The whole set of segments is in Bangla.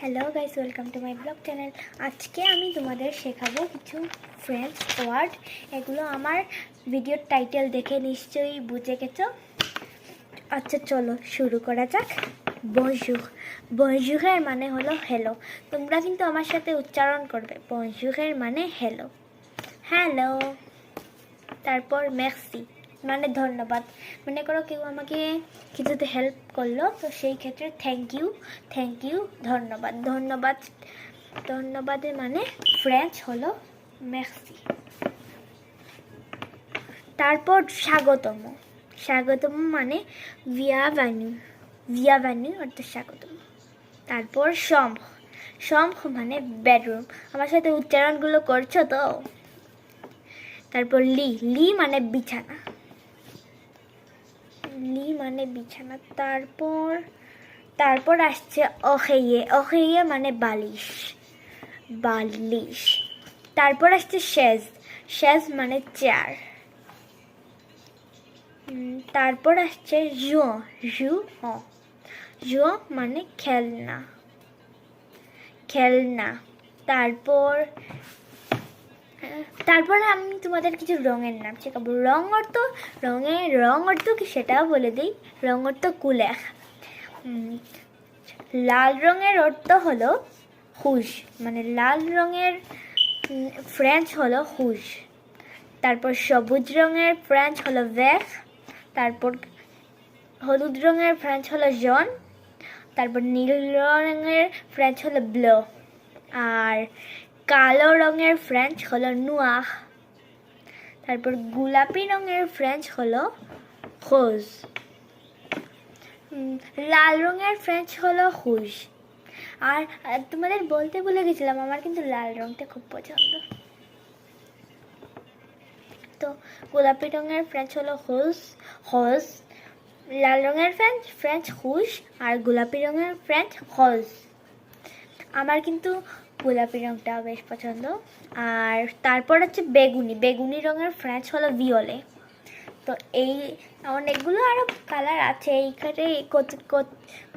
Hello guys, welcome to my blog channel. আজকে আমি তোমাদের শেখাবো কিছু ফ্রেঞ্চ ওয়ার্ড। এগুলো আমার ভিডিওর টাইটেল দেখে নিশ্চয়ই বুঝে গেছো। আচ্ছা চলো শুরু করা যাক। বনজুর। বনজুরের মানে হলো হ্যালো। তোমরা কিন্তু আমার সাথে উচ্চারণ করবে। বনজুরের মানে হ্যালো। হ্যালো। তারপর মেক্সি মানে ধন্যবাদ। মনে করো কেউ আমাকে কিছুতে হেল্প করলো, তো সেই ক্ষেত্রে থ্যাংক ইউ ধন্যবাদ। ধন্যবাদের মানে ফ্রেঞ্চ হলো মেক্সি। তারপর স্বাগতম মানে বিয়াভানু অর্থাৎ স্বাগতম। তারপর শম্খ মানে বেডরুম। আমার সাথে উচ্চারণগুলো করছো তো? তারপর লি মানে বিছানা। তারপর আসছে অহেয়ে মানে বালিশ। তারপর আসছে শেজ মানে চেয়ার। তারপর আসছে জুয়ো মানে খেলনা। তারপরে আমি তোমাদের কিছু রঙের নাম শেখাবো। রং অর্থ কি সেটাও বলে দিই। রং অর্থ কুলেখ। লাল রঙের অর্থ হলো হুশ, মানে লাল রঙের ফ্রেঞ্চ হলো হুশ। তারপর সবুজ রঙের ফ্রেঞ্চ হলো ভেখ। তারপর হলুদ রঙের ফ্রেঞ্চ হলো জন। তারপর নীল রঙের ফ্রেঞ্চ হলো ব্লো। আর কালো রঙের ফ্রেঞ্চ হলো নুয়াহ। তারপর গোলাপি রঙের ফ্রেঞ্চ হলো রোজ। লাল রঙের ফ্রেঞ্চ হলো হুশ। আর তোমাদের বলতে ভুলে গেছিলাম, আমার কিন্তু লাল রঙটা খুব পছন্দ। তো গোলাপি রঙের ফ্রেঞ্চ হলো হোজ। লাল রঙের ফ্রেঞ্চ হুশ। আর গোলাপি রঙের ফ্রেঞ্চ হোজ। আমার কিন্তু গোলাপি রঙটা বেশ পছন্দ। আর তারপর হচ্ছে বেগুনি রঙের ফ্রেঞ্চ হলো ভিওলে। তো এই অনেকগুলো আরো কালার আছে এইখানে,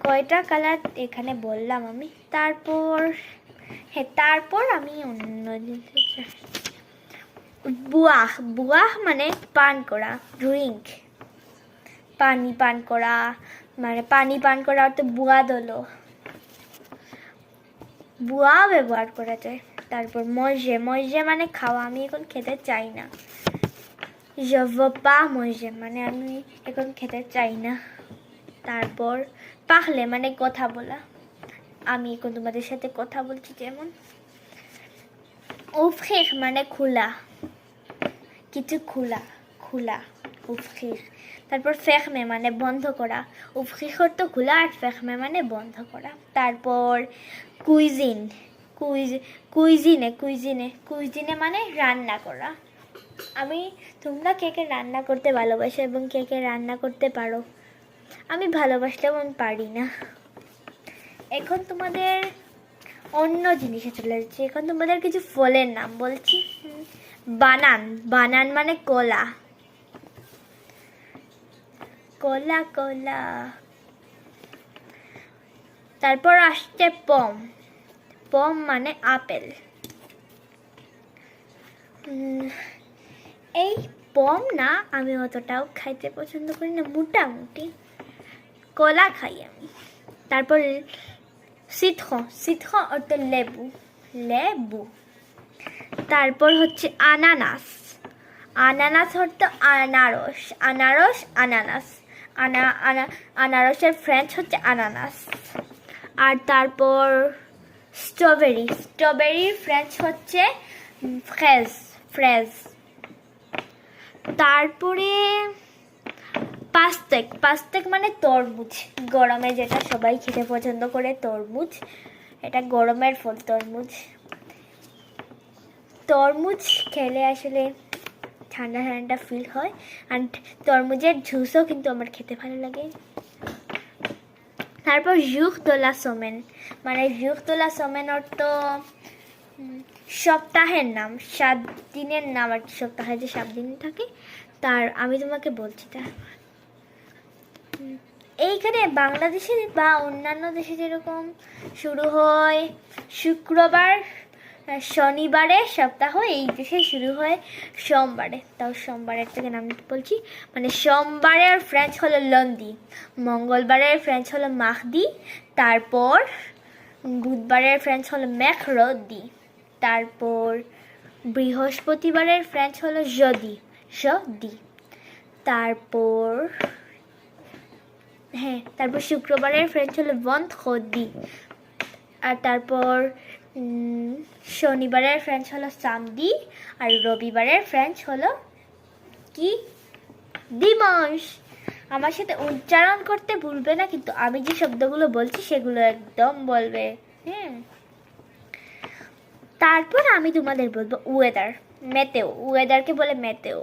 কয়টা কালার এখানে বললাম আমি। তারপর আমি অন্য বুয়াহ মানে পান করা, ড্রিঙ্ক। পানি পান করা অর্থ বুয়া দলো, বুয়া ব্যবহার করা যায়। তারপর মজে মানে খাওয়া। আমি এখন খেতে চাই না। মজে মানে আমি এখন খেতে চাই না। তারপর পাখলে মানে কথা বলা। আমি এখন তোমাদের সাথে কথা বলছি যেমন। উফখিখ মানে খোলা, কিছু খোলা উফখিখ। তারপর ফেখমে মানে বন্ধ করা। উফখিখ তো খোলা আর ফেখমে মানে বন্ধ করা। তারপর কুইজিনে মানে রান্না করা। তোমরা কে কে রান্না করতে ভালোবাসো এবং কে কে রান্না করতে পারো? আমি ভালোবাসলেও আমি পারি না। এখন তোমাদের অন্য জিনিসে চলে যাচ্ছে। এখন তোমাদের কিছু ফলের নাম বলছি। বানান মানে কলা। তারপর আসছে পম মানে আপেল। এই পম না, আমি অতটাও খাইতে পছন্দ করি না, মোটামুটি কলা খাই আমি। তারপর সিট্রন অর্থ লেবু। তারপর হচ্ছে আনানাস অর্থ আনারস। আনারসের ফ্রেঞ্চ হচ্ছে আনানাস। আর তারপর স্ট্রবেরির ফ্রেঞ্চ হচ্ছে ফ্রেজ। তারপরে পাস্তেক মানে তরমুজ। গরমে যেটা সবাই খেতে পছন্দ করে, তরমুজ। এটা গরমের ফল তরমুজ খেলে আসলে ঠান্ডা ফিল হয়। আর তরমুজের জুসও কিন্তু আমার খেতে ভালো লাগে। তারপর জুখ দোলা সোমেন মানে অর্থ সপ্তাহের নাম, 7 দিনের নাম আর সপ্তাহে যে 7 দিন থাকে তার। আমি তোমাকে বলছি এইখানে বাংলাদেশে বা অন্যান্য দেশে যেরকম শুরু হয় শুক্রবার, শনিবারে সপ্তাহ, এই দেশে শুরু হয় সোমবারে। তাও সোমবারের থেকে নাম বলছি, মানে সোমবারের ফ্রেঞ্চ হলো লন্দি, মঙ্গলবারের ফ্রেঞ্চ হলো মাখদি, তারপর বুধবারের ফ্রেঞ্চ হলো মেখরদি, তারপর বৃহস্পতিবারের ফ্রেঞ্চ হলো জদি, তারপর তারপর শুক্রবারের ফ্রেঞ্চ হলো ভেন্ড্রেদি, আর তারপর শনিবারের ফ্রেঞ্চ হলো সামদি, আর রবিবারের ফ্রেঞ্চ হলো কি দিমাস। আমার সাথে উচ্চারণ করতে ভুলবে না, কিন্তু আমি যে শব্দগুলো বলছি সেগুলো একদম বলবে। তারপর আমি তোমাদের বলবো ওয়েদার, মেতেও। ওয়েদারকে বলে মেতেও,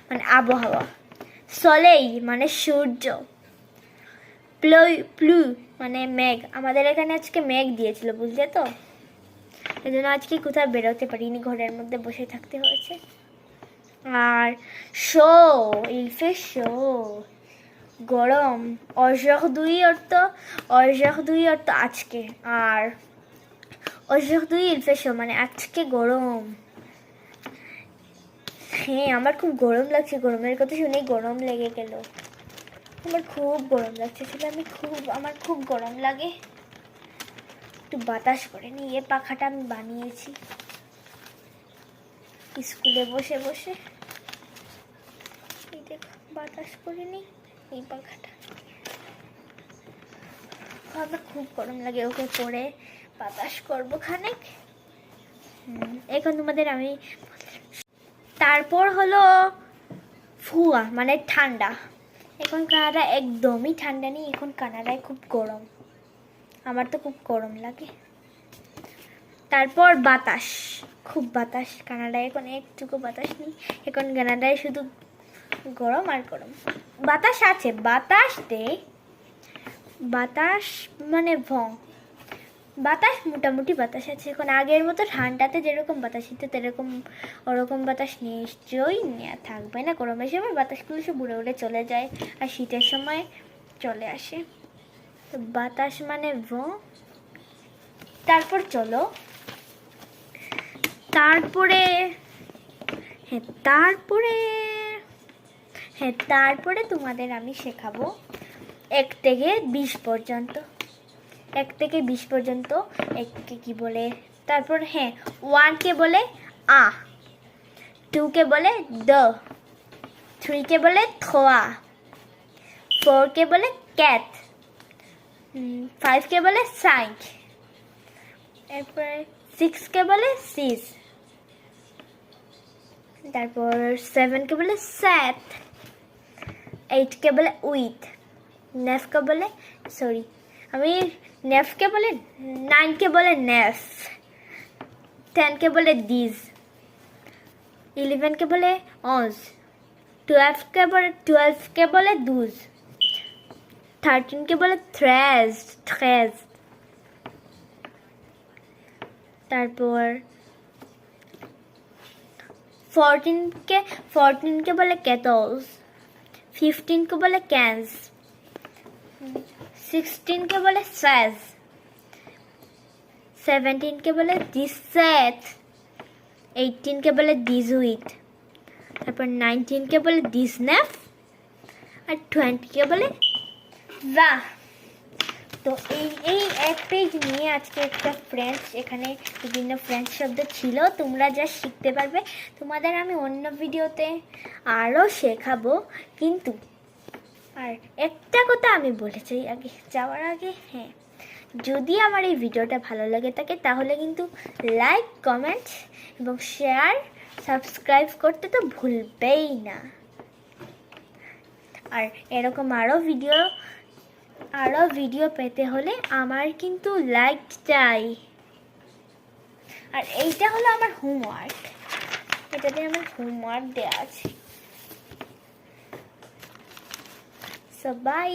মানে আবহাওয়া। সলেই মানে সূর্য, প্লু মানে মেঘ। আমাদের এখানে আজকে মেঘ দিয়েছিল, বুঝলে তো, এই জন্য আজকে কোথাও বেরোতে পারিনি, ঘরের মধ্যে বসে থাকতে হয়েছে। আর শো, ইলফে শো, গরম। aujourd'hui অর্থ আজকে, আর aujourd'hui ইলফে শো মানে আজকে গরম। হ্যাঁ, আমার খুব গরম লাগছে, গরমের কথা শুনেই গরম লেগে গেল। আমার খুব গরম লাগছে, আমার খুব গরম লাগে। একটু বাতাস করে নি, এই পাখাটা আমি বানিয়েছি স্কুলে বসে বসে। এই দেখো, বাতাস করে নি এই পাখাটা। আমার খুব গরম লাগে, ওকে পরে বাতাস করবো খানিক। এখন তোমাদের আমি, তারপর হলো ফুয়া মানে ঠান্ডা। এখন কানাডা একদমই ঠান্ডা নেই, এখন কানাডায় খুব গরম, আমার তো খুব গরম লাগে। তারপর বাতাস, খুব বাতাস। কানাডায় এখন একটুকু বাতাস নেই, এখন কানাডায় শুধু গরম আর গরম। বাতাস আছে, বাতাস দেয়, বাতাস মানে বাতাস, মোটামুটি বাতাস আছে এখন। আগের মতো ঠান্ডাতে যেরকম বাতাস হতো ওরকম বাতাস নিশ্চয়ই থাকবে না। গরমের সময় বাতাসগুলো সব উড়ে উড়ে চলে যায়, আর শীতের সময় চলে আসে। তো বাতাস মানে তারপর চলো, তারপরে তোমাদের আমি শেখাবো 1 থেকে 20 পর্যন্ত। 1 থেকে 20 পর্যন্ত এককে কি বলে। তারপর 1 কে বলে আ, 2 কে বলে দ, 3 কে বলে থোয়া, 4 কে বলে ক্যাট, 5 কে বলে সাইক, এরপরে 6 কে বলে সিস, তারপর 7 কে বলে স্যাট, 8 কে বলে উইথ, 9 কে বলে আমি 9 কে বলে 9 কে বলে নেফ, 10 কে বলে দিজ, 11 কে বলে 11, 12 কে বলে 12, 13 কে বলে 13, তারপর 14 কে বলে 14, 15 কে বলে 15, 16 কে বলে 16, 17 কে বলে 17, 18 কে বলে 18, তারপর 19 কে বলে 19, আর 20 কে বলে যা। তো এই এক পেজ নিয়ে আজকে একটা ফ্রেঞ্চ, এখানে বিভিন্ন ফ্রেঞ্চ শব্দ ছিল, তোমরা যা শিখতে পারবে। তোমাদের আমি অন্য ভিডিওতে আরও শেখাবো, কিন্তু আর একটা কথা আমি বলে চাই যাওয়ার আগে, যদি আমার এই ভিডিওটা ভালো লাগে থাকে তাহলে কিন্তু লাইক, কমেন্ট এবং শেয়ার, সাবস্ক্রাইব করতে তো ভুলবেই না। আর এরকম আরও ভিডিও পেতে হলে আমার কিন্তু লাইক চাই। আর এইটা হলো আমার হোমওয়ার্ক, এটাতে আমার হোমওয়ার্ক দেওয়া আছে। So by.